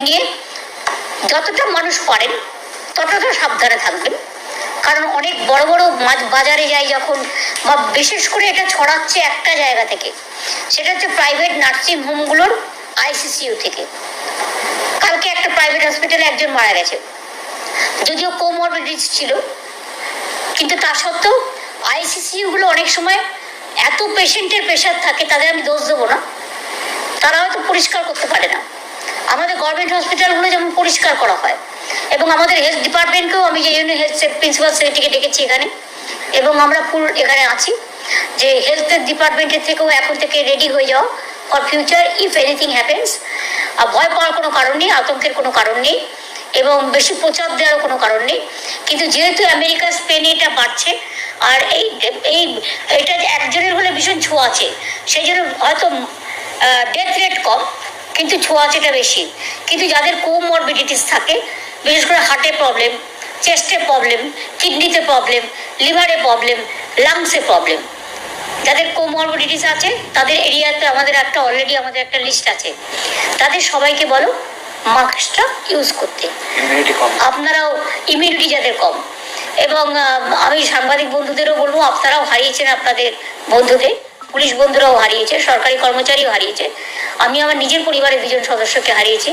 নিয়ে যতটা মানুষ পারেন ততটা সাবধানে থাকবেন, কারণ অনেক বড় বড় বাজারে যায় যখন, বা বিশেষ করে এটা ছড়াচ্ছে একটা জায়গা থেকে, সেটা হচ্ছে প্রাইভেট নার্সিং হোমগুলোর আইসিসিইউ থেকে। কালকে একটা প্রাইভেট হসপিটালে একজন মারা গেছে, যদিও কোমরবিডিটিস ছিল, কিন্তু তা সত্ত্বেও আইসিসিইউ গুলো অনেক সময় এত পেশেন্টের প্রেশার থাকে, তাদের আমি দোষ দেবো না, তারা হয়তো পরিষ্কার করতে পারে না। আমাদের গভর্নমেন্ট হসপিটালগুলো যেমন পরিষ্কার করা হয়, এবং আমাদের হেলথ ডিপার্টমেন্টকেও আমি যে জন্য হেলথ প্রিন্সিপাল সেক্রেটারিকে ডেকেছি এখানে, এবং আমরা ফুল এখানে আছি, যে হেলথ ডিপার্টমেন্টের থেকেও এখন থেকে রেডি হয়ে যাও for future if anything happens. ভয় পাওয়ার কোনো কারণ নেই, আতঙ্কের কোনো কারণ নেই, এবং বেশি প্রচার দেওয়ারও কোনো কারণ নেই। কিন্তু যেহেতু আমেরিকা স্পেনে এটা বাড়ছে, আর এটা একজনের হলে ভীষণ ছোঁয়াচে, সেই জন্য হয়তো ডেথ রেট কম, কিন্তু ছোঁয়াচেটা বেশি। কিন্তু যাদের কোমরবিডিটিস থাকে, বিশেষ করে হার্টে প্রবলেম, চেস্টে প্রবলেম, কিডনিতে প্রবলেম, লিভারে প্রবলেম, লাংসে প্রবলেম, যাদের কোমরবিডিটিস আছে তাদের এরিয়াতে আমাদের অলরেডি একটা লিস্ট আছে, তাদের সবাইকে বলো মাস্কটা ইউজ করতে। আপনারাও ইমিউনিটি যাদের কম, এবং আমি সাংবাদিক বন্ধুদেরও বলবো, আপনারাও হারিয়েছেন আপনাদের বন্ধুদের, পুলিশ বন্ধুরাও হারিয়েছে, সরকারি কর্মচারীও হারিয়েছে, আমি আমার নিজের পরিবারের 2জন সদস্যকে হারিয়েছি।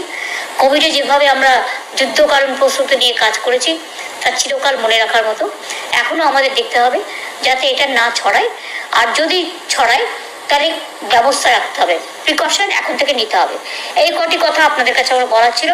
কোভিডে যেভাবে আমরা যুদ্ধকালীন প্রস্তুতি নিয়ে কাজ করেছি, তা চিরকাল মনে রাখার মতো। এখনো আমাদের দেখতে হবে যাতে এটা না ছড়ায়, আর যদি ছড়ায় তাহলে ব্যবস্থা রাখতে হবে, প্রিকশন এখন থেকে নিতে হবে। এই কটি কথা আপনাদের কাছে আমার বলার ছিল।